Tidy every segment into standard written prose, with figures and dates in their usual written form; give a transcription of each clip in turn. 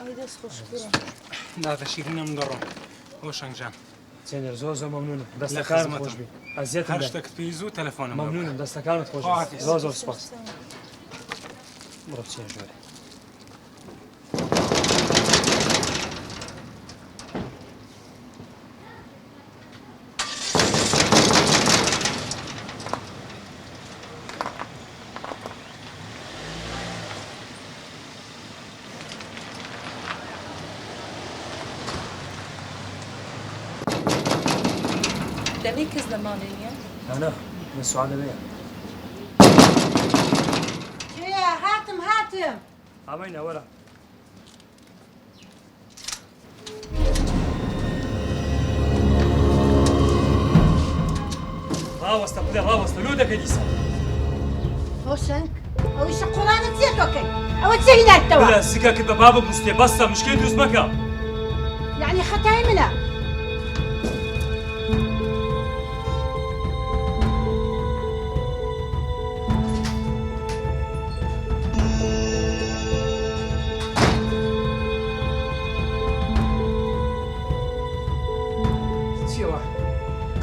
ئەوەی دەست خۆشکوورە داتە شیرینە من دەڕۆم بۆ شەنگجان سێنێر زۆر مەمنونم دەستەکانت خۆش بێ ئەزیەتم هەر بدە شتێکت پێی زوو تەلەفۆنم مەمنونم دەستەکانت خۆش بێ زۆر زۆر سپاس بڕۆ بچین ژوورێ دەبێ کەس لە ماڵێ نییە؟ ئەنا من سوعادە بێ هاتم ئەمەینە وەرە ڕاوەستە بدە ڕاوەستە لۆ دەکەی دیسان هۆشنگ ئەوەی شەقۆڵانت چیە تۆکەی ئەوە چی هیناتەوە بلە سیکە کە بە بابە بوستێ بەستە مشکێ دروست مەکە یعنی خەتای منە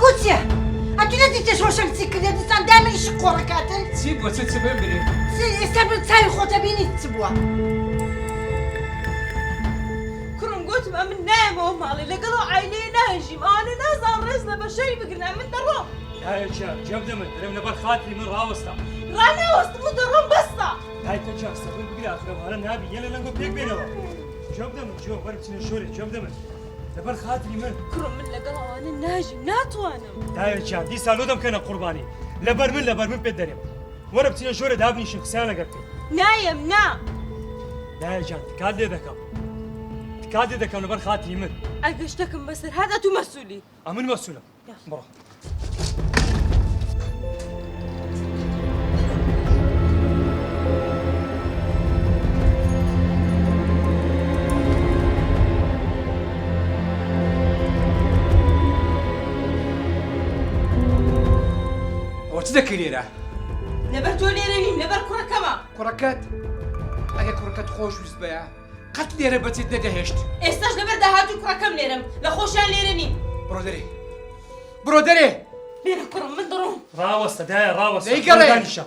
کوچە ئەتونە دیتەش هۆشنگ چی کردێ دیسان دامەی شقۆڕەکاتن چی بۆ چ بێن برێ ئێستا بن چاوی خۆتە بینیت چ بووە کوڕم گوتم ئەمن نایەمەوە ماڵێ لەگەڵەوە عایلەیە ناژیم ئەوانە نازان ڕێز لە بەشەری بگرن من دەڕۆم دایەکە جێم دەمن دەرێم لەبەر خاتری من ڕاوەستە ڕاناوەستم و دەڕۆم بەستە دایکە چاک سەبر بگرە ئەخرەوانە نابی یە لە لەنگۆ پێک بێنەوە جێم دەمن جۆ وەرە بچینە شۆرێ جێم دەمن لەبەر خاتری من کوڕم من لەگەڵ ئەوانە ناژیم ناتوانم دایەکیان دیسان لۆ دەمکەنە قوربانی لەبەر من پێت دەرێم وەرە بچینە شۆرە دابنیشن قسەیان لەگەر بکەین نایم نا دایەکیان تکات لێ دەکەم لەبەر خاتری من ئەگە شتێکم بەسەر هادا تو مەسوولی ئەمن مەسوولم بڕۆ ئەوە چ دەکەی لێرە لەبەر تۆ لێرە نیم لەبەر کوڕەکەمە کوڕەکەت ئەگە کوڕەکەت خۆشویست بەیە قەت لێرە بەچێت نەدەهێشت ئێستاش لەبەر داهاتوو کوڕەکەم لێرەم لە خۆشیان لێرە نیم بڕۆ دەرێ لێرە کوڕم من دەڕۆم ڕاوەستە دایە ڕاوەستە دەیگەڕێ. دانیشە